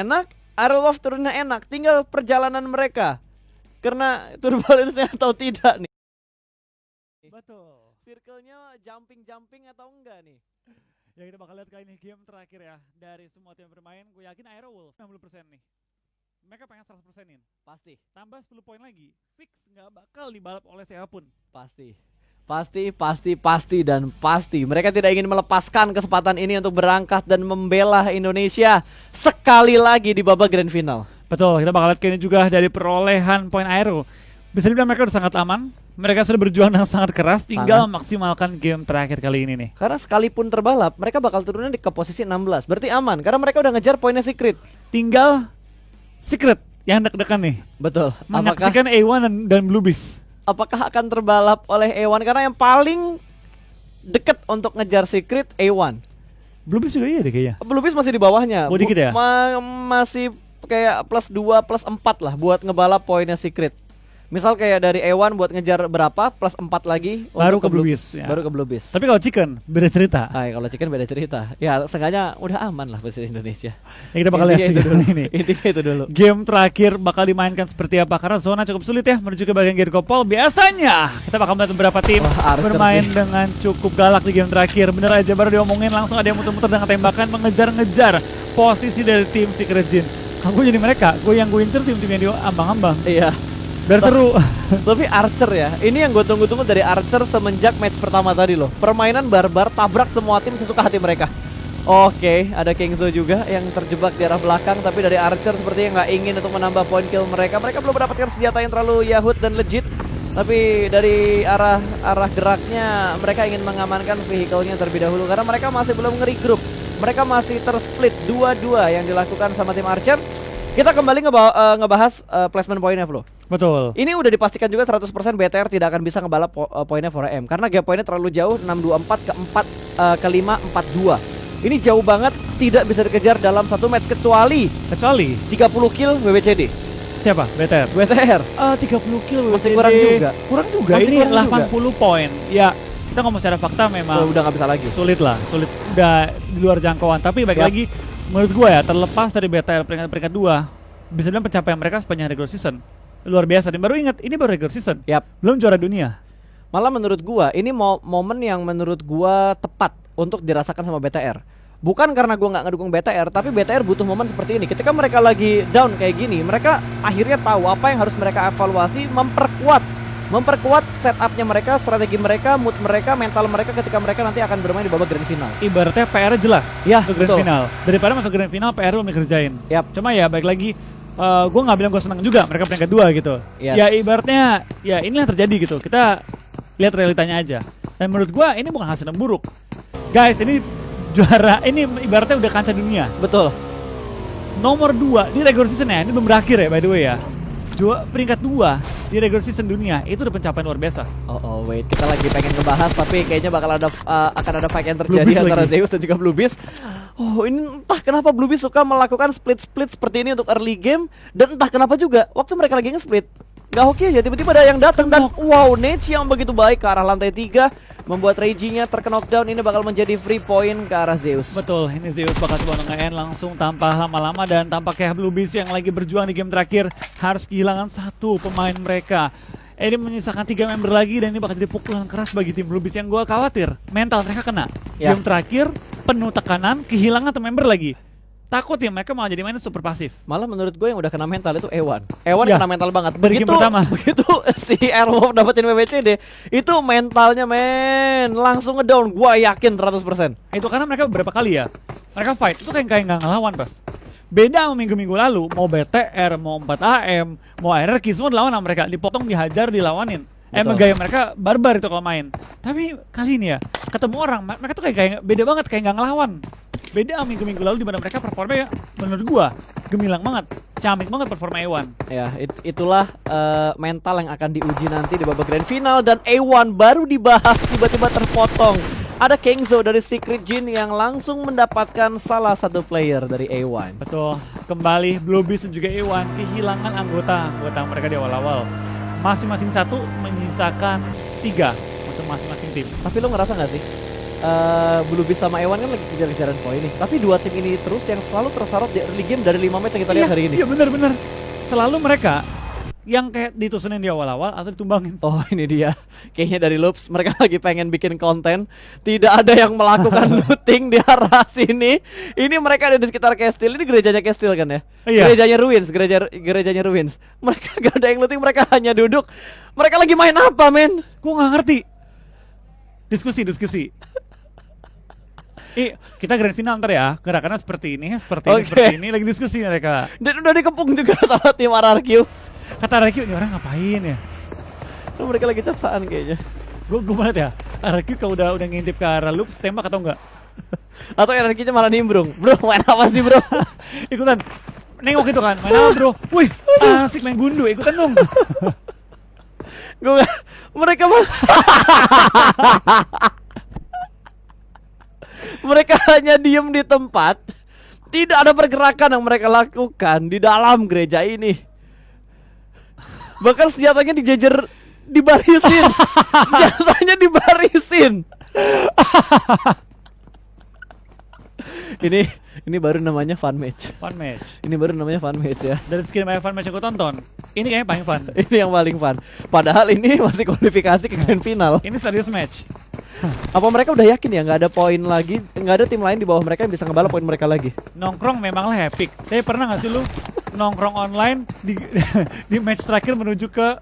enak, Aerowolf turunnya enak, tinggal perjalanan mereka. Karena turbulensinya atau tidak nih. Betul. Circle-nya jumping atau enggak nih? Ya kita bakal lihat kali ini game terakhir ya. Dari semua tim yang bermain, gue yakin Aerowolf 90% nih. Mereka pengen 100%-in. Pasti. Tambah 10 poin lagi. Fix nggak bakal dibalap oleh siapapun. Pasti. Dan pasti mereka tidak ingin melepaskan kesempatan ini untuk berangkat dan membela Indonesia sekali lagi di babak grand final. Betul, kita bakal lihat ini juga dari perolehan poin Aero. Bisa dibilang mereka udah sangat aman. Mereka sudah berjuang dengan sangat keras, tinggal maksimalkan game terakhir kali ini nih. Karena sekalipun terbalap, mereka bakal turunnya ke posisi 16. Berarti aman, karena mereka udah ngejar poinnya Secret. Tinggal Secret yang deg-degan nih. Betul. Menyaksikan A1 dan Bluebeast. Apakah akan terbalap oleh A1? Karena yang paling deket untuk ngejar Secret A1. Bluebeast juga iya deh kayaknya. Bluebeast masih di bawahnya. Dikit ya? Masih kayak plus 2, plus 4 lah buat ngebalap poinnya Secret. Misal kayak dari A1 buat ngejar berapa, plus 4 lagi baru ke Bluebeast ya. Baru ke Bluebeast. Tapi kalau Chicken beda cerita. Kalau Chicken beda cerita. Ya seenggaknya udah aman lah versi Indonesia. Ya, kita bakal lihat itu dulu ini. Intinya itu dulu. Game terakhir bakal dimainkan seperti apa, karena zona cukup sulit ya menuju ke bagian Girkopol. Biasanya kita bakal melihat beberapa tim bermain dengan cukup galak di game terakhir. Bener aja baru diomongin langsung ada yang muter-muter dengan tembakan mengejar-ngejar posisi dari tim Secret Jin. Aku jadi mereka, gue yang gue incer tim-tim yang diambang-ambang. Iya. Biar seru. Tapi Archer ya, ini yang gue tunggu-tunggu dari Archer semenjak match pertama tadi loh. Permainan barbar, tabrak semua tim sesuka hati mereka. Oke, ada Kingzo juga yang terjebak di arah belakang. Tapi dari Archer sepertinya nggak ingin untuk menambah poin kill mereka. Mereka belum mendapatkan senjata yang terlalu Yahut dan legit. Tapi dari arah geraknya mereka ingin mengamankan vehicle-nya terlebih dahulu. Karena mereka masih belum nge-regroup. Mereka masih tersplit 2-2 yang dilakukan sama tim Archer. Kita kembali ngebahas placement poinnya, Flo. Betul. Ini udah dipastikan juga 100% BTR tidak akan bisa ngebalap poinnya 4AM karena gap poinnya terlalu jauh, 624 ke 5 42. Ini jauh banget, tidak bisa dikejar dalam satu match kecuali 30 kill WWCD. Siapa? BTR. 30 kill WWCD. Masih kurang juga. Masih ini kurang 80 poin. Ya, kita ngomong secara fakta memang udah nggak bisa lagi. Sulit. Udah di luar jangkauan. Tapi baik lagi menurut gue ya, terlepas dari BTR peringkat 2, bisa bilang pencapaian mereka sepanjang regular season luar biasa. Dan baru ingat, ini baru regular season, belum juara dunia. Malah menurut gue, ini momen yang menurut gue tepat untuk dirasakan sama BTR. Bukan karena gue nggak ngedukung BTR, tapi BTR butuh momen seperti ini. Ketika mereka lagi down kayak gini, mereka akhirnya tahu apa yang harus mereka evaluasi, memperkuat setupnya mereka, strategi mereka, mood mereka, mental mereka ketika mereka nanti akan bermain di babak grand final. Ibaratnya PR jelas ya, ke grand final. Daripada masuk grand final, PR belum dikerjain. Cuma ya baik lagi, gue nggak bilang gue senang juga mereka peringkat 2 gitu. Ya ibaratnya, ya inilah terjadi gitu. Kita lihat realitanya aja. Dan menurut gue ini bukan hasil yang buruk. Guys, ini juara, ini ibaratnya udah kancah dunia. Betul. Nomor 2 di regular season ya, ini belum berakhir ya by the way ya. Peringkat 2 di regular season dunia itu udah pencapaian luar biasa. Wait, kita lagi pengen ngebahas tapi kayaknya bakal akan ada fight yang terjadi antara Zeus dan juga Bluebeast. Ini entah kenapa Bluebeast suka melakukan split seperti ini untuk early game, dan entah kenapa juga waktu mereka lagi nge-split nggak oke ya, tiba-tiba ada yang datang dan wow, Nate yang begitu baik ke arah lantai 3 membuat Reggie-nya terknockdown. Ini bakal menjadi free point ke arah Zeus. Betul, ini Zeus bakal coba nge-end langsung tanpa lama-lama, dan tampaknya Bluebeast yang lagi berjuang di game terakhir harus kehilangan satu pemain mereka. Ini menyisakan 3 member lagi, dan ini bakal jadi pukulan keras bagi tim Bluebeast yang gue khawatir mental mereka kena. Game terakhir penuh tekanan, kehilangan 1 member lagi. Takut ya mereka malah jadi mainnya super pasif. Malah menurut gue yang udah kena mental itu Ewan. Kena mental banget. Begitu si Airwolf dapetin WWCD, itu mentalnya langsung ngedown. Gue yakin 100%. Itu karena mereka beberapa kali ya, mereka fight itu kayak nggak ngelawan pas. Beda sama minggu-minggu lalu, mau BTR, mau 4AM, mau RRQ, semua dilawan sama mereka. Dipotong, dihajar, dilawanin. Emang gaya mereka barbar itu kalau main. Tapi kali ini ya, ketemu orang, mereka tuh kayak beda banget, kayak nggak ngelawan. Beda sama minggu-minggu lalu di mana mereka performanya menurut gua gemilang banget, ciamik banget performa A1. Ya, itulah mental yang akan diuji nanti di babak grand final, dan A1 baru dibahas tiba-tiba terpotong. Ada Kingzo dari Secret Jin yang langsung mendapatkan salah satu player dari A1. Betul, kembali Bluebeast dan juga A1 kehilangan anggota mereka di awal-awal. Masing-masing 1 menyisakan 3 untuk masing-masing tim. Tapi lo ngerasa gak sih? Blue Beast sama Ewan kan lagi kejar-kejaran poin nih. Tapi dua tim ini terus yang selalu tersorot di early game dari 5 match yang kita lihat hari ini. Iya benar-benar. Selalu mereka yang kayak ditusunin di awal-awal atau ditumbangin. Oh ini dia, kayaknya dari Loops mereka lagi pengen bikin konten. Tidak ada yang melakukan looting di arah sini. Ini mereka ada di sekitar Castile. Ini gerejanya Castile kan ya? Iya. Gerejanya Ruins, gerejanya Ruins. Mereka gak ada yang looting, mereka hanya duduk. Mereka lagi main apa men? Gue nggak ngerti. Diskusi. Kita grand final ntar ya. Gerakannya seperti ini, seperti ini. Lagi diskusi mereka. Dan udah dikepung juga sama tim RRQ. Kata RQ, ini orang ngapain ya? Mereka lagi cepaan kayaknya. Gue banget ya. RQ kalau udah ngintip ke arah Loops, tembak atau enggak? Atau RRQ-nya malah nimbrung. Bro, main apa sih bro? Ikutan. Nengok gitu kan. Main apa bro? Wih, asik main gundu. Ikutan dong. Mereka mereka hanya diem di tempat. Tidak ada pergerakan yang mereka lakukan di dalam gereja ini. Bahkan senjatanya dibarisin. Senjatanya dibarisin. Ini baru namanya fun match. Ini baru namanya fun match ya. Dari sekian banyak fun match yang gue tonton, ini kayaknya paling fun. Ini yang paling fun. Padahal ini masih kualifikasi ke grand final. Ini serius match. Apa mereka udah yakin ya nggak ada poin lagi, nggak ada tim lain di bawah mereka yang bisa ngebalap poin mereka lagi? Nongkrong memanglah epic. Tapi pernah nggak sih lu nongkrong online di match terakhir menuju ke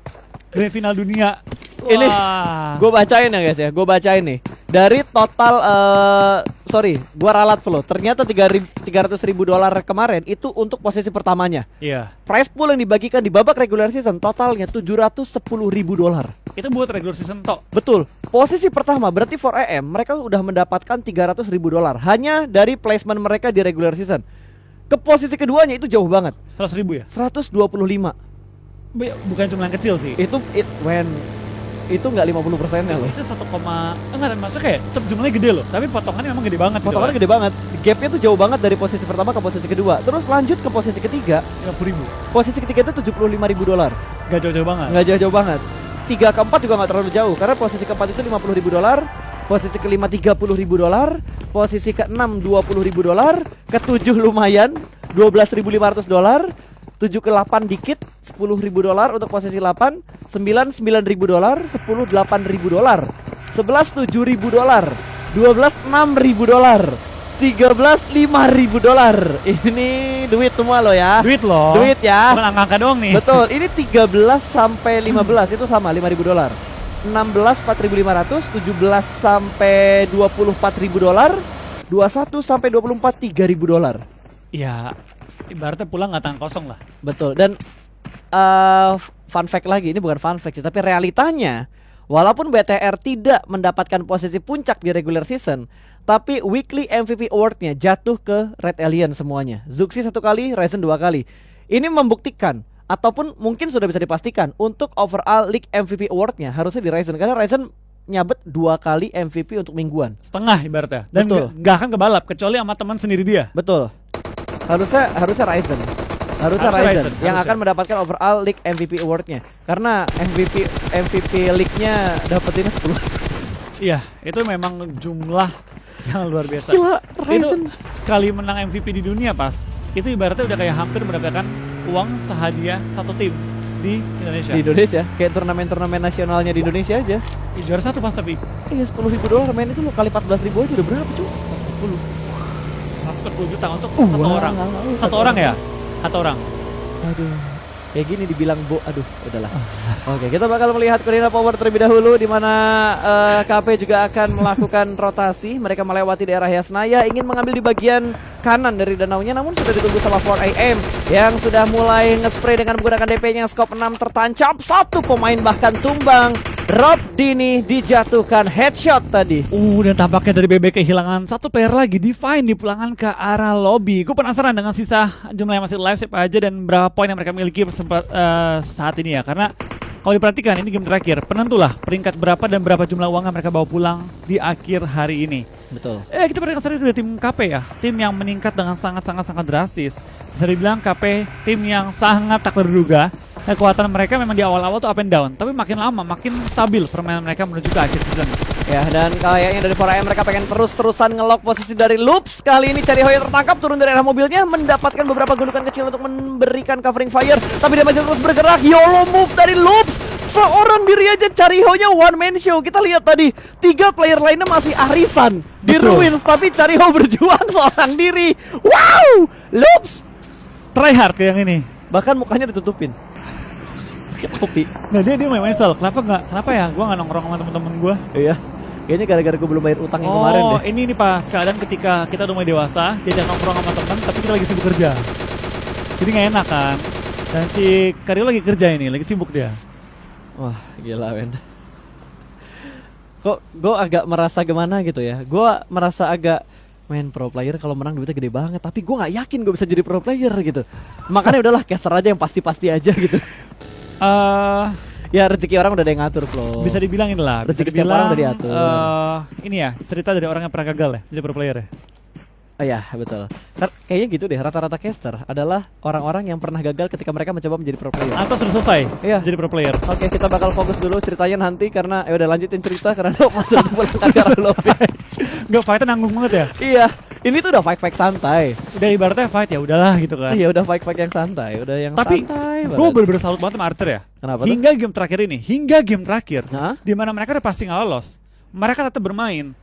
grand final dunia? Ini gue bacain ya guys ya, gue bacain nih. Dari total, gue ralat flow. Ternyata $300.000 kemarin itu untuk posisi pertamanya. Iya. Prize pool yang dibagikan di babak regular season totalnya $710.000. Itu buat regular season tok. Betul. Posisi pertama berarti 4AM mereka udah mendapatkan $300.000 hanya dari placement mereka di regular season. Ke posisi keduanya itu jauh banget. 100.000 ya? 125. Bukan jumlah yang kecil sih. Itu nggak 50%-nya loh. Itu 1, enggak, maksudnya kayak tetap jumlahnya gede loh. Tapi potongannya memang gede banget. Potongannya gede banget. Gapnya tuh jauh banget dari posisi pertama ke posisi kedua. Terus lanjut ke posisi ketiga. 50.000. Posisi ketiga itu $75.000. Gak jauh-jauh banget. Nggak jauh-jauh banget. 3 ke 4 juga nggak terlalu jauh. Karena posisi keempat itu $50.000. Posisi kelima $30.000. Posisi keenam $20.000. Ketujuh lumayan $12.500. 7 ke 8 dikit $10.000 untuk posisi 8. 9 $9.000. 10 $8.000. 11 $7.000. 12 $6.000. 13 $5.000. Ini duit semua loh ya. Duit loh. Duit ya. Bukan angka doang nih. Betul. Ini 13 sampai 15 itu sama $5.000. 16 $4.500. 17 sampai $24.000. 21 sampai 24 $3.000. Ya, ibaratnya pulang nggak tangan kosong lah. Betul. Dan fun fact lagi, ini bukan fun fact sih, tapi realitanya walaupun BTR tidak mendapatkan posisi puncak di regular season, tapi weekly MVP award-nya jatuh ke Red Alien semuanya. Zuxi 1 kali, Ryzen 2 kali. Ini membuktikan ataupun mungkin sudah bisa dipastikan untuk overall League MVP award-nya harusnya di Ryzen, karena Ryzen nyabet 2 kali MVP untuk mingguan. Setengah ibaratnya. Dan nggak akan kebalap kecuali sama teman sendiri dia. Betul. Harusnya Ryzen. Harusnya Ryzen yang akan mendapatkan overall League MVP award-nya. Karena MVP League-nya dapetinnya 10. Iya, itu memang jumlah yang luar biasa. Gila, Ryzen. Itu sekali menang MVP di dunia pas. Itu ibaratnya udah kayak hampir mendapatkan uang sehadiah satu tim di Indonesia. Di Indonesia, kayak turnamen nasionalnya di Indonesia aja. Juara satu pas tapi. Iya, $10.000 main itu lo kali 14.000 aja udah berapa cuy? 110 juta untuk satu orang. Satu orang ya? Satu orang. Aduh, kayak gini dibilang aduh, udahlah. Oke, kita bakal melihat Corina Power terlebih dahulu, di mana KP juga akan melakukan rotasi. Mereka melewati daerah Yasnaya, ingin mengambil di bagian kanan dari danaunya, namun sudah ditunggu sama 4AM yang sudah mulai nge-spray dengan menggunakan DP-nya scope 6 tertancap. Satu pemain bahkan tumbang. Rob Dini dijatuhkan headshot tadi. Dan tampaknya dari BB kehilangan satu player lagi. Divine dipulangkan ke arah lobby. Gue penasaran dengan sisa jumlah yang masih live siapa aja dan berapa poin yang mereka miliki saat ini ya. Karena kalau diperhatikan ini game terakhir, penentulah peringkat berapa dan berapa jumlah uang yang mereka bawa pulang di akhir hari ini. Betul. Kita perhatikan sendiri dari tim KP ya. Tim yang meningkat dengan sangat drastis. Bisa dibilang KP tim yang sangat tak terduga. Kekuatan mereka memang di awal-awal tuh up and down, tapi makin lama makin stabil permainan mereka menuju ke akhir season. Ya, dan kayaknya dari 4AM mereka pengen terus-terusan ngelock posisi dari Loops. Kali ini Cherry Hoy yang tertangkap turun dari arah mobilnya, mendapatkan beberapa gundukan kecil untuk memberikan covering fire. Tapi dia masih terus bergerak. YOLO move dari Loops. Seorang diri aja Cherry Hoy-nya one man show. Kita lihat tadi 3 player lainnya masih arisan di Betul. Ruins, tapi Cherry Hoy berjuang seorang diri. Wow, Loops Try hard kayak yang ini. bahkan mukanya ditutupin pakai topi. Nah dia main sel. Kenapa ya? Gua nggak nongkrong sama temen-temen gua. Iya, kayaknya gara-gara gue belum bayar utang yang kemarin deh. Ini pas keadaan ketika kita udah mulai dewasa, diajak nongkrong sama temen, tapi kita lagi sibuk kerja. Jadi nggak enak kan. Dan si Karyo lagi kerja ini, lagi sibuk dia. Wah, gila men. Kok gue agak merasa gimana gitu ya. Gue merasa agak main pro player kalau menang duitnya gede banget, tapi gue nggak yakin gue bisa jadi pro player gitu. Makanya udahlah caster aja yang pasti-pasti aja gitu. Ya rezeki orang udah ada yang ngatur, Flo. Bisa dibilang inilah. Bisa Rezeki setiap dibilang orang udah diatur. Ini ya cerita dari orang yang pernah gagal ya jadi pro player ya. Oh iya, betul. Kayaknya gitu deh, rata-rata caster adalah orang-orang yang pernah gagal ketika mereka mencoba menjadi pro player. Atau sudah selesai Iya. jadi pro player. Oke, kita bakal fokus dulu ceritanya nanti karena udah lanjutin cerita karena masuk ke arah lobby. Nggak, fightnya nanggung banget ya. Iya, ini tuh udah fight santai. Udah ibaratnya fight ya udahlah gitu kan. Iya, udah fight yang santai, udah yang Tapi santai gue banget. bener-bener salut banget sama Archer ya. Kenapa tuh? Hingga game terakhir, Hah? di mana mereka udah pasti nggak lolos, mereka tetap bermain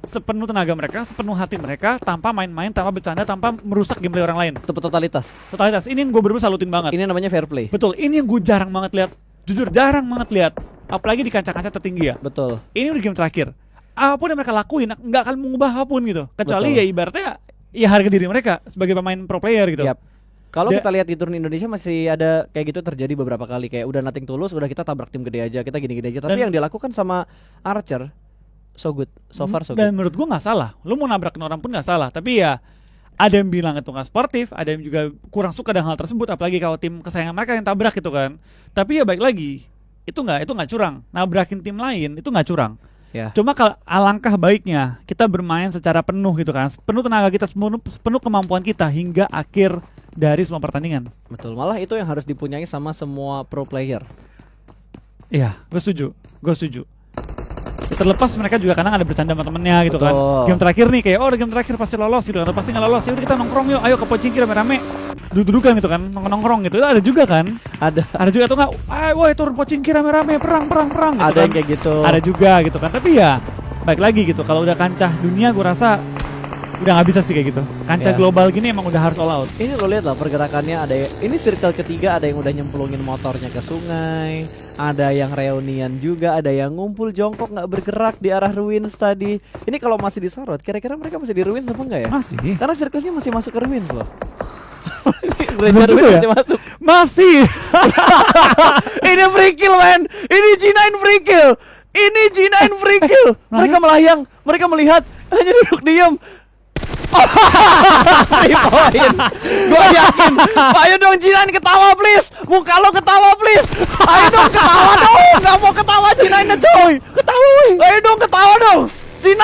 sepenuh tenaga mereka, sepenuh hati mereka, tanpa main-main, tanpa bercanda, tanpa merusak gameplay orang lain. Itu totalitas. Totalitas. Ini yang gue bener-bener salutin banget. Ini namanya fair play. Betul. Ini yang gue jarang banget lihat. Jujur jarang banget lihat. Apalagi di kancah-kancah tertinggi ya. Betul. Ini udah game terakhir. Apapun yang mereka lakuin nggak akan mengubah apapun gitu. Kecuali Betul. ya ibaratnya ya harga diri mereka sebagai pemain pro player gitu. Yap. Kalau Dia- kita lihat di turun Indonesia masih ada kayak gitu terjadi beberapa kali, kayak udah nothing tulus, udah kita tabrak tim gede aja, kita gini-gini aja. Tapi Dan- yang dilakukan sama Archer so good, so far so Dan good. menurut gua nggak salah. Lu mau nabrakin orang pun nggak salah. Tapi ya ada yang bilang itu nggak sportif, ada yang juga kurang suka dengan hal tersebut. Apalagi kalau tim kesayangan mereka yang tabrak gitu kan. Tapi ya baik lagi, itu nggak curang. Nabrakin tim lain itu nggak curang. Ya. Cuma kalau alangkah baiknya kita bermain secara penuh gitu kan, penuh tenaga kita, penuh kemampuan kita hingga akhir dari semua pertandingan. Betul. Malah itu yang harus dipunyai sama semua pro player. Iya, gue setuju. Ya, terlepas mereka juga kadang ada bercanda sama temennya gitu kan. Betul. Game terakhir nih kayak game terakhir pasti lolos gitu kan, pasti nggak lolos. Ya udah kita nongkrong yuk, ayo ke Pochinki rame-rame, duduk-dudukan gitu kan, nongkrong gitu. Itu ada juga kan. Ada juga tuh nggak, woi turun Pochinki rame-rame, perang gitu Ada kan. yang kayak gitu. Ada juga gitu kan. Tapi ya baik lagi gitu, kalau udah kancah dunia gue rasa udah nggak bisa sih kayak gitu. Kancah Ya. global gini emang udah harus all out. Ini lo lihat lah pergerakannya, ini circle ketiga, ada yang udah nyemplungin motornya ke sungai, ada yang reunian juga, ada yang ngumpul jongkok nggak bergerak di arah Ruins tadi. Ini kalau masih disorot, kira-kira mereka masih di Ruins apa enggak ya? Masih. Karena circle-nya masih masuk ke Ruins loh. Bener Gereja juga Ruins ya? masih masuk. Masih. Ini free kill men, ini G9 free kill, ini G9 free kill. Mereka melayang, mereka melihat, hanya duduk diam. Free point. Gue yakin. Ayo dong G9 ketawa please. Muka lo ketawa please. Ayo dong ketawa dong. Gak mau ketawa G9 nya coy. Ketawa woy. Ayo dong ketawa dong G9.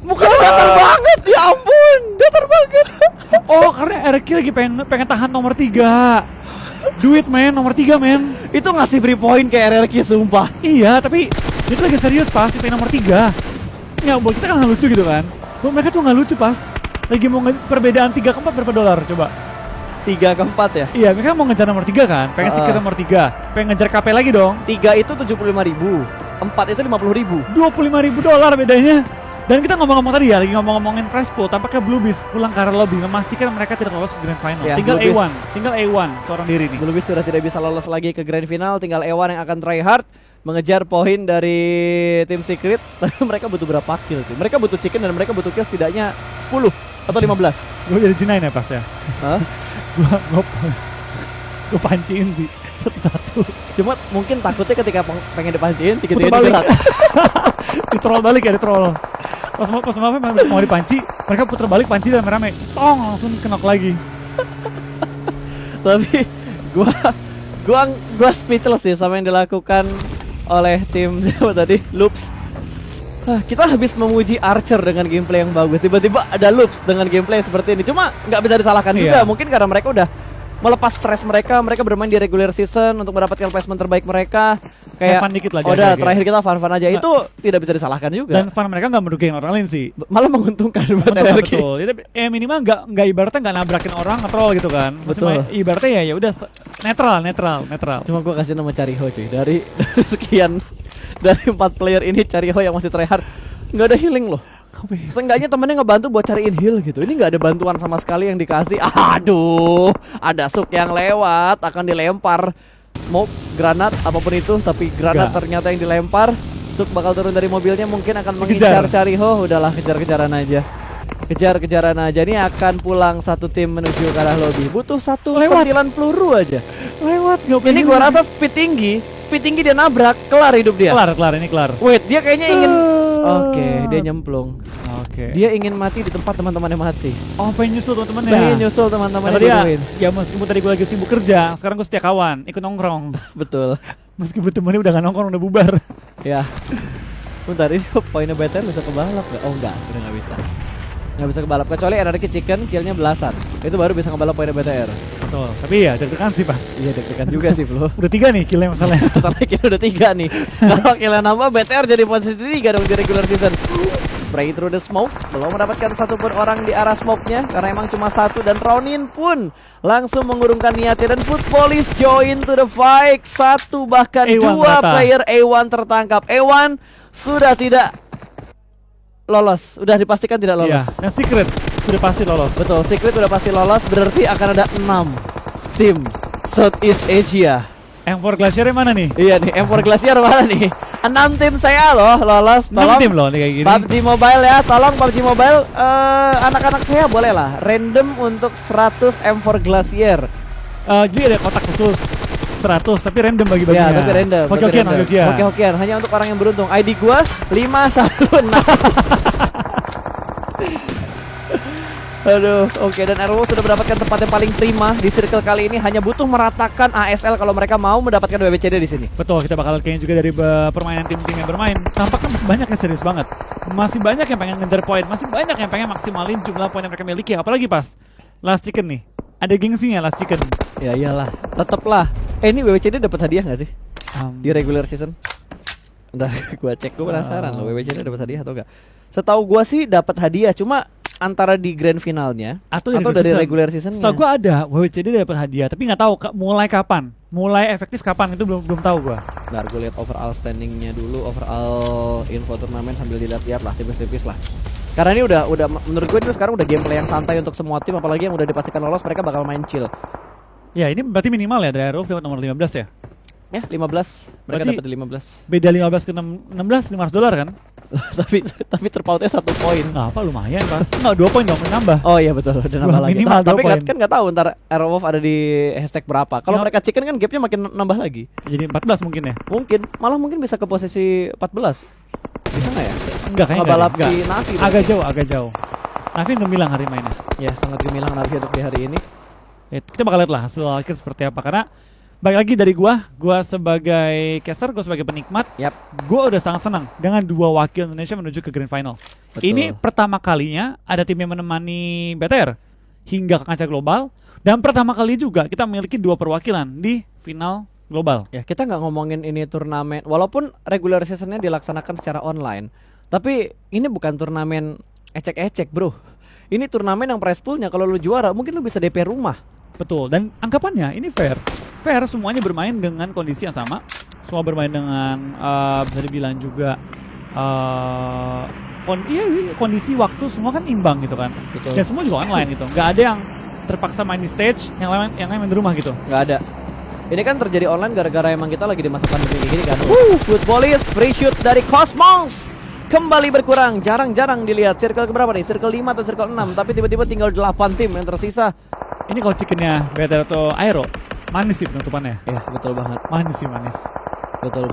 Muka lo datar banget. Ya ampun, datar banget. Oh karena RQ lagi pengen tahan nomor 3. Duit men, nomor 3 men. Itu ngasih free point ke RRQ sumpah. Iya tapi dia tuh lagi serius pas pengen nomor 3. Ya buat kita kan nggak lucu gitu kan. Buat mereka tuh nggak lucu pas lagi mau perbedaan 3 ke 4 berapa dolar coba. 3 ke 4 ya. Iya mereka mau ngejar nomor 3 kan. Pengen secure nomor 3. Pengen ngejar KP lagi dong. 3 itu 75.000, 4 itu 50.000. $25.000 bedanya. Dan kita ngomong-ngomong tadi ya, lagi ngomong-ngomongin prize pool, tampaknya Bluebeast pulang ke arah lobby memastikan mereka tidak lolos ke grand final. Ya, tinggal Bluebeast. tinggal A1 seorang diri nih. Bluebeast sudah tidak bisa lolos lagi ke grand final, tinggal Ewan yang akan try hard mengejar poin dari tim Secret. Tapi mereka butuh berapa kill sih? Mereka butuh chicken dan mereka butuh kill setidaknya 10 atau 15. Gue jadi G9 ya pas ya. Hah? Gue panciin sih satu-satu. Cuma mungkin takutnya ketika pengen dipancing, Putar tiga-tiga balik. gerak. Ditroll balik ya, ditroll. Pas mau dipanci, mereka putar balik panci dan rame-rame. Tong langsung knock lagi. Tapi gua speechless sih sama yang dilakukan oleh tim apa tadi Loops. Kita habis memuji Archer dengan gameplay yang bagus, tiba-tiba ada Loops dengan gameplay yang seperti ini. Cuma nggak bisa disalahkan juga, Iya. mungkin karena mereka udah melepas stres mereka bermain di regular season untuk mendapatkan placement terbaik mereka. kayak fun dikit lah, udah jaga-jaga. terakhir kita fun-fun aja. Itu tidak bisa disalahkan juga. Dan fun mereka nggak merugikan orang lain sih. Malah menguntungkan buat Betul, NRQ. betul. Jadi minimal nggak ibaratnya nggak nabrakin orang nge-troll gitu kan. Betul. Ibaratnya ya udah netral. Cuma gue kasih nama Cariho cuy. Dari sekian dari 4 player ini Cariho yang masih tryhard nggak ada healing loh. Seenggaknya temennya ngebantu buat cariin heal gitu. Ini nggak ada bantuan sama sekali yang dikasih. Aduh, ada Suk yang lewat akan dilempar smoke, granat, apapun itu. Tapi granat ternyata yang dilempar. Suk bakal turun dari mobilnya, mungkin akan mengincar Cariho. Udahlah, kejar-kejaran aja. Kejar-kejaran aja. Ini akan pulang satu tim menuju ke arah lobby. Butuh 9 peluru aja. Lewat. Ini gua rasa speed tinggi dia nabrak, kelar hidup dia. Kelar ini kelar. Wait, dia kayaknya ingin dia nyemplung. Oke. Dia ingin mati di tempat teman-temannya mati. Oh, pengen nyusul teman-temannya. Pengen nyusul teman-temannya Karena dia, dibunuhin. ya meskipun tadi gue lagi sibuk kerja, sekarang gue setia kawan, ikut nongkrong. Betul. Meskipun temennya udah gak nongkrong, udah bubar. Ya. Bentar, ini poinnya BTR bisa kebalap gak? Oh enggak, udah gak bisa. Gak bisa kebalap, kecuali NRQ Chicken killnya belasan. Itu baru bisa ngebalap poinnya BTR. Betul, tapi ya deg-degan sih pas. Iya deg-degan juga sih Flo. Udah 3 nih killnya masalahnya. Masalahnya kill udah 3 nih. Kalau killnya nambah BTR jadi posisi 3 dong di regular season. Spray through the smoke, belum mendapatkan satupun orang di arah smoke-nya karena emang cuma satu, dan Ronin pun langsung mengurungkan niatnya dan Food Police join to the fight. 1 bahkan 2 player A1 tertangkap. A1 sudah tidak lolos, udah dipastikan tidak lolos. Iya, dan Secret sudah pasti lolos. Betul, Secret udah pasti lolos, berarti akan ada 6 tim Southeast Asia. M4 Glacier mana nih? Iya nih, M4 Glacier mana nih? 6 tim saya loh lolos. 6 tim loh nih kayak gini. PUBG Mobile ya, tolong PUBG Mobile, anak-anak saya boleh lah random untuk 100 M4 Glacier. Jadi ada kotak khusus 100 tapi random bagi-baginya. Ya, tapi random. Hoki-hokian, hanya untuk orang yang beruntung. ID gua 516. Aduh, oke, dan Airwolf sudah mendapatkan tempat yang paling prima di circle kali ini. Hanya butuh meratakan ASL kalau mereka mau mendapatkan WBCD di sini. Betul, kita bakal kayaknya juga dari permainan tim-tim yang bermain. Tampaknya masih banyak yang serius banget. Masih banyak yang pengen ngejar poin, masih banyak yang pengen maksimalin jumlah poin yang mereka miliki. Apalagi pas Last Chicken nih. Ada gengsinya Last Chicken. Ya iyalah, teteplah. Ini WBCD dapat hadiah nggak sih di regular season? Bentar, gua cek, gua penasaran loh WBCD dapat hadiah atau enggak. Setahu gua sih dapat hadiah, cuma antara di grand finalnya atau dari regular season. Setahu gua ada WWCD dapat hadiah, tapi nggak tahu mulai kapan, mulai efektif kapan itu belum tahu gua. Bentar, gue lihat overall standingnya dulu, overall info turnamen sambil dilihat-lihat lah, tipis-tipis lah. Karena ini udah menurut gue itu sekarang udah gameplay yang santai untuk semua tim, apalagi yang udah dipastikan lolos mereka bakal main chill. Ya ini berarti minimal ya dari Airwolf dapat nomor 15 ya. Ya 15, mereka dapat 15. Beda 15 ke 16, $500 kan? tapi terpautnya 1 poin. Nah, apa lumayan pas. Enggak 2 poin dong nambah. Oh iya betul, udah nambah lagi. Minimal Tapi 2 poin. kan nggak tahu ntar Airwolf ada di hashtag berapa. Kalau mereka Chicken kan gapnya makin nambah lagi. Jadi 14 mungkin ya? Mungkin, malah mungkin bisa ke posisi 14. Bisa nggak ya? Enggak kayaknya balap enggak. di Navi. Agak jauh. Navi gemilang hari mainnya. Ya sangat gemilang Navi untuk di hari ini. Kita bakal lihat lah hasil akhir seperti apa, karena balik lagi dari gua sebagai caster, gua sebagai penikmat, gua udah sangat senang dengan 2 wakil Indonesia menuju ke grand final. Betul. Ini pertama kalinya ada tim yang menemani BTR hingga ke kancah global, dan pertama kali juga kita memiliki 2 perwakilan di final global. Ya kita nggak ngomongin ini turnamen, walaupun regular seasonnya dilaksanakan secara online, tapi ini bukan turnamen ecek-ecek bro. Ini turnamen yang prize poolnya kalau lu juara mungkin lu bisa DP rumah. Betul, dan anggapannya ini fair, semuanya bermain dengan kondisi yang sama, semua bermain dengan bisa dibilang juga kondisi waktu semua kan imbang gitu kan. Betul. Dan semua juga online gitu, nggak ada yang terpaksa main di stage, yang lain main di rumah gitu. Nggak ada. Ini kan terjadi online gara-gara emang kita lagi di masa pandemi gini kan. Food Police free shoot dari Cosmos kembali berkurang, jarang-jarang dilihat. Circle keberapa nih? Circle 5 atau circle 6? Tapi tiba-tiba tinggal 8 tim yang tersisa. Ini kalau chickennya BTR atau Aero, manis sih penutupannya. Iya betul banget. Manis. Betul.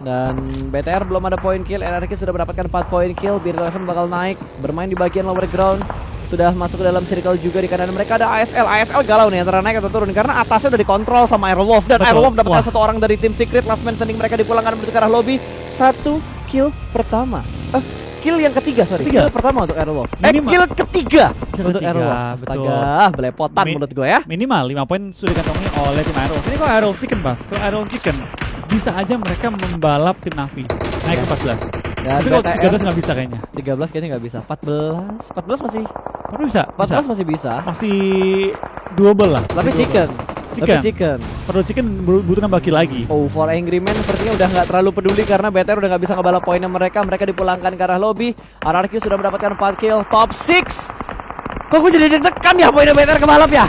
Dan BTR belum ada poin kill. NRQ sudah mendapatkan 4 poin kill. Beer Eleven bakal naik, bermain di bagian lower ground. Sudah masuk ke dalam circle juga. Di kanan mereka ada ASL galau nih antara naik atau turun karena atasnya udah dikontrol sama Airwolf. Dan Airwolf mendapatkan 1 orang dari tim Secret. Last man standing mereka dipulangkan menuju ke arah lobby. 1 kill pertama. Kill yang ketiga, Kill pertama untuk Airwolf. Kill ketiga untuk Airwolf. Astaga, belepotan menurut gue ya. Minimal 5 poin sudah dikantongi oleh tim Airwolf. Ini kok Airwolf Chicken, Bas? Kalau Airwolf Chicken bisa aja mereka membalap tim Navi naik ke 14. Dan Tapi kalau BTR 13 nggak bisa kayaknya. 13 kayaknya nggak bisa. 14 masih Tapi bisa. 14 masih bisa. Masih doable lah. Tapi Masih chicken. doable. Tapi chicken. Perlu chicken butuh nambah kill lagi. Oh, for Angry Man sepertinya udah nggak terlalu peduli karena BTR udah nggak bisa ngebalap poinnya mereka. Mereka dipulangkan ke arah lobby. RRQ sudah mendapatkan 4 kill, top 6. Kok gue jadi deg-degan ya poinnya BTR kebalap ya?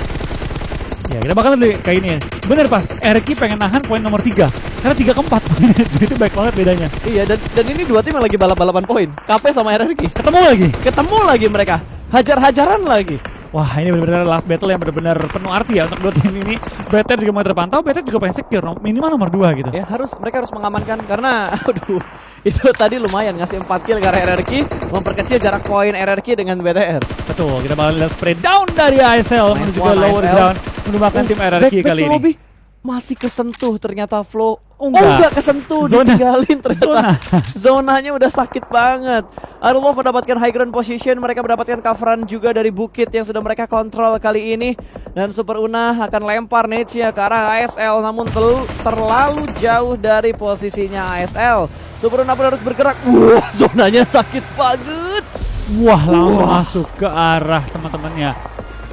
Ya kita bakal lihat kayak ini ya. Bener pas, Erki pengen nahan poin nomor 3 karena 3 ke 4. Itu baik banget bedanya. Iya, dan ini dua tim yang lagi balap-balapan poin. KP sama RRQ. Ketemu lagi. Mereka. Hajar-hajaran lagi. Wah ini benar-benar last battle yang benar-benar penuh arti ya untuk dua tim ini. BTR juga mau terpantau, BTR juga pengen secure minimal nomor 2 gitu. Ya mereka harus mengamankan karena aduh itu tadi lumayan ngasih 4 kill ke RRQ, memperkecil jarak poin RRQ dengan BTR. Betul, kita bakal lihat spray down dari ASL Nice menuju ke one, lower ASL. ground menumbangkan tim RRQ Back kali to ini. lobby. Masih kesentuh ternyata Flo. Enggak. Kesentuh, Zona. ditinggalin ternyata. Zonanya udah sakit banget. Arulov mendapatkan high ground position, mereka mendapatkan coveran juga dari bukit yang sudah mereka kontrol kali ini. Dan Super Una akan lempar Nate-nya ke arah ASL, namun terlalu jauh dari posisinya ASL. Super Una pun harus bergerak. Wah, zonanya sakit banget. Wah langsung masuk ke arah teman-temannya.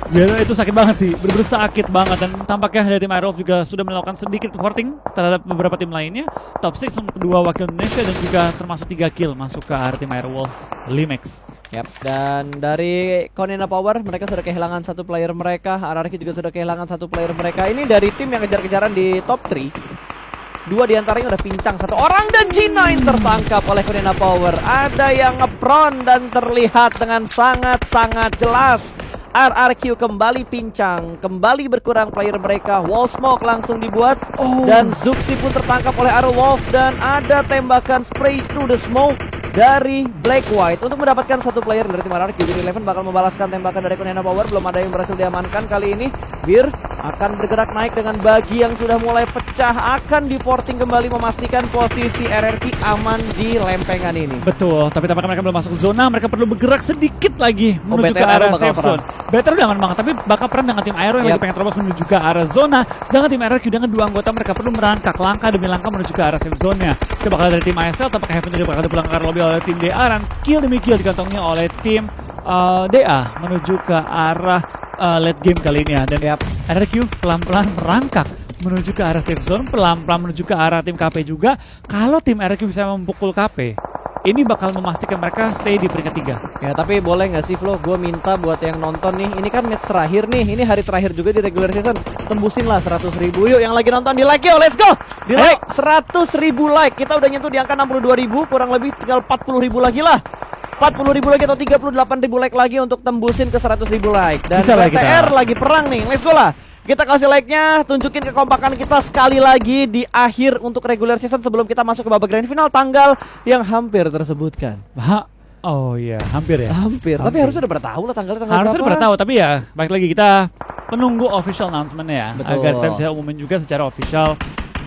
Ya itu sakit banget sih, bener-bener sakit banget. Dan tampaknya dari tim Aerolf juga sudah melakukan sedikit voting terhadap beberapa tim lainnya. Top 6 untuk kedua wakil Indonesia dan juga termasuk 3 kill masuk ke arah tim Aerolf Limex. Yap, dan dari Konena Power mereka sudah kehilangan satu player mereka. RRQ juga sudah kehilangan satu player mereka. Ini dari tim yang kejar-kejaran di top 3. 2 diantaranya udah pincang satu orang dan G9 tertangkap oleh Konena Power. Ada yang ngepron dan terlihat dengan sangat-sangat jelas. RRQ kembali pincang, kembali berkurang player mereka. Wall smoke langsung dibuat dan Zuxi pun tertangkap oleh Arulov dan ada tembakan spray through the smoke dari Black White untuk mendapatkan satu player dari tim RRQ. Jadi Eleven bakal membalaskan tembakan dari Konena Power, belum ada yang berhasil diamankan kali ini. Bir akan bergerak naik dengan bagi yang sudah mulai pecah, akan diporting kembali memastikan posisi RRQ aman di lempengan ini. Betul, tapi tampaknya mereka belum masuk zona, mereka perlu bergerak sedikit lagi menuju ke BTR arah bakal safe zone. BTR udah aman banget, tapi bakal perang dengan tim Aero yang lagi pengen terobos menuju ke arah zona. Sedangkan tim RRQ dengan 2 anggota mereka perlu merangkak langkah demi langkah menuju ke arah safe zone-nya. Itu bakal dari tim ASL, tampaknya Heaven juga bakal dipulang ke arah lobby oleh tim DA dan kill demi kill dikantongnya oleh tim DA menuju ke arah late game kali ini ya. Dan RRQ pelan-pelan merangkak menuju ke arah safe zone, pelan-pelan menuju ke arah tim KP juga. Kalau tim RRQ bisa memukul KP, ini bakal memastikan mereka stay di peringkat 3. Ya tapi boleh nggak sih Flo, gue minta buat yang nonton nih, ini kan match terakhir nih, ini hari terakhir juga di regular season, tembusin lah 100.000. Yuk yang lagi nonton di like yo, let's go, di like 100.000 like, kita udah nyentuh di angka 62.000, kurang lebih tinggal 40.000 lagi lah. 40.000 lagi atau 38.000 like lagi untuk tembusin ke 100.000 like. Dan BTR lagi perang nih, let's go lah. Kita kasih like-nya, tunjukin kekompakan kita sekali lagi di akhir untuk regular season sebelum kita masuk ke babak grand final tanggal yang hampir tersebutkan. Oh iya, hampir ya. Hampir. Tapi harusnya udah pada tahu lah tanggal harusnya udah pada tahu, tapi ya balik lagi kita menunggu official announcement ya. Betul. Agar kita bisa umumin juga secara official.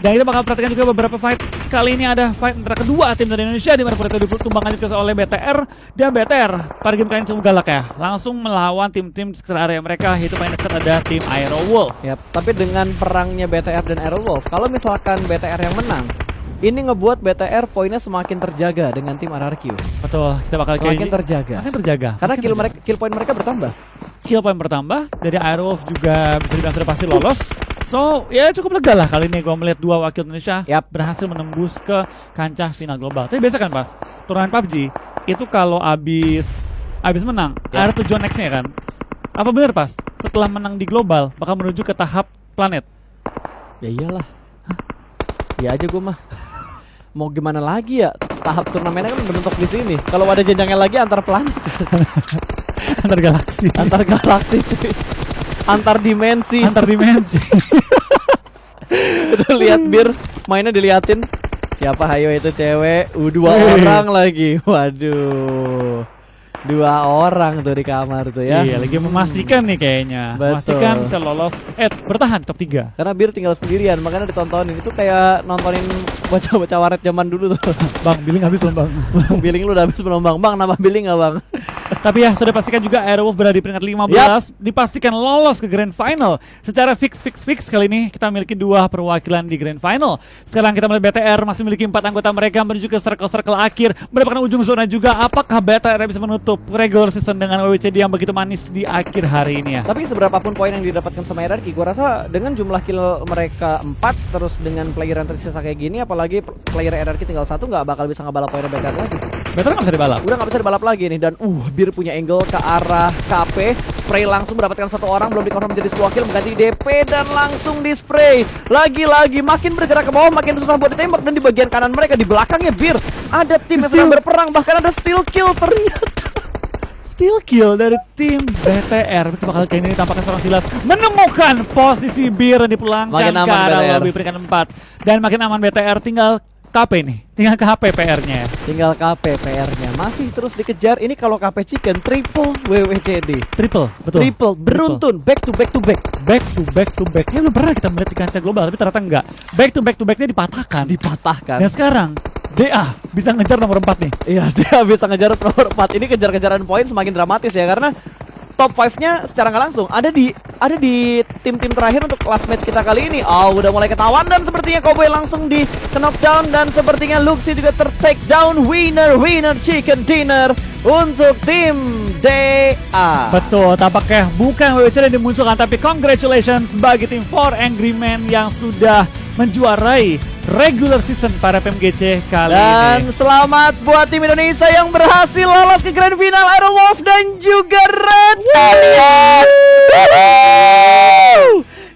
Dan kita bakal perhatikan juga beberapa fight. Kali ini ada fight antara kedua tim dari Indonesia di mana Purito ditumbangkan juga oleh BTR. Dan BTR pada game kali ini cukup galak ya, langsung melawan tim-tim sekitar area mereka. Itu paling dekat ada tim Aerowolf. Yap, tapi dengan perangnya BTR dan Aerowolf, kalau misalkan BTR yang menang, ini ngebuat BTR poinnya semakin terjaga dengan tim RRQ. Betul, kita bakal semakin terjaga. Semakin terjaga. Karena kill point mereka bertambah. Kill point bertambah, dari Aerowolf juga bisa dibilang sudah pasti lolos. So, ya cukup lega lah kali ini gue melihat 2 wakil Indonesia berhasil menembus ke kancah final global. Tapi biasa kan pas, turnamen PUBG itu kalau abis menang, ada tujuan nextnya kan. Apa benar pas, setelah menang di global bakal menuju ke tahap planet? Ya iyalah. Ya aja gue mah. Mau gimana lagi ya, tahap turnamennya kan berbentuk di sini. Kalau ada jenjangnya lagi antar planet. Antar galaksi. Antar galaksi cuy. Antar dimensi. Antar dimensi. Itu lihat Bir mainnya diliatin. Siapa hayo itu cewek? 2 orang lagi. Waduh. 2 orang tuh di kamar tuh ya. Iya, lagi memastikan nih kayaknya. Betul. Memastikan bisa lolos, bertahan top 3. Karena Bir tinggal sendirian, makanya ditontonin. Itu kayak nontonin bocah-bocah waret zaman dulu tuh. Bang, billing habis belum bang? Billing lu udah habis belum bang? Bang, nambah billing nggak bang? Tapi ya sudah pastikan juga Airwolf berada di peringkat 15, dipastikan lolos ke Grand Final. Secara fix kali ini kita memiliki 2 perwakilan di Grand Final. Sekarang kita melihat BTR masih memiliki 4 anggota mereka menuju ke circle akhir, mendapatkan ujung zona juga. Apakah BTR bisa menutup regular season dengan WWCD yang begitu manis di akhir hari ini ya? Tapi seberapapun poin yang didapatkan sama RRQ, gua rasa dengan jumlah kill mereka 4, terus dengan player yang tersisa kayak gini, apalagi player RRQ tinggal 1, nggak bakal bisa ngebalap poinnya BTR lagi. BTR nggak bisa dibalap. Udah nggak bisa dibalap lagi nih, dan Bir punya angle ke arah KP, spray langsung mendapatkan 1 orang, belum dikonfirm menjadi sebuah kill, mengganti DP dan langsung di spray. Lagi-lagi makin bergerak ke bawah, makin susah buat ditembak, dan di bagian kanan mereka di belakangnya Bir ada tim yang sedang berperang, bahkan ada steal kill ternyata. Steal kill dari tim BTR. Itu bakal kali ini tampaknya seorang Silas menemukan posisi Bir dan dipulangkan Makin aman ke arah BTR. lobby peringkat 4. Dan makin aman BTR, tinggal KP nih, tinggal ke HP PR-nya. Tinggal KP PR-nya masih terus dikejar. Ini kalau KP Chicken triple WWCD. Triple, betul. Triple beruntun, back to back to back. Back to back. Ini belum pernah kita melihat di kancah global, tapi ternyata enggak. Back to backnya dipatahkan. Dipatahkan. Dan sekarang DA bisa ngejar nomor 4 nih. Iya, dia bisa ngejar nomor 4. Ini kejar-kejaran poin semakin dramatis ya, karena top 5-nya secara nggak langsung ada di tim-tim terakhir untuk last match kita kali ini. Oh, udah mulai ketahuan, dan sepertinya Cowboy langsung di knockdown, dan sepertinya Luxi juga ter-take down. Winner chicken dinner untuk tim DA. Betul, tampaknya bukan WWC yang dimunculkan, tapi congratulations bagi tim 4 Angry Men yang sudah menjuarai regular season para PMGC kali Dan ini. selamat buat tim Indonesia yang berhasil lolos ke Grand Final, Airwolf dan juga Red Aliens.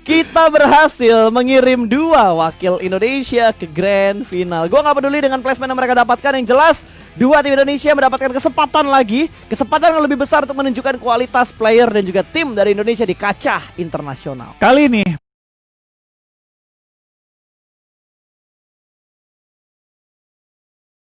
Kita berhasil mengirim 2 wakil Indonesia ke Grand Final. Gua nggak peduli dengan placement yang mereka dapatkan, yang jelas 2 tim Indonesia mendapatkan kesempatan yang lebih besar untuk menunjukkan kualitas player dan juga tim dari Indonesia di kancah internasional. Kali ini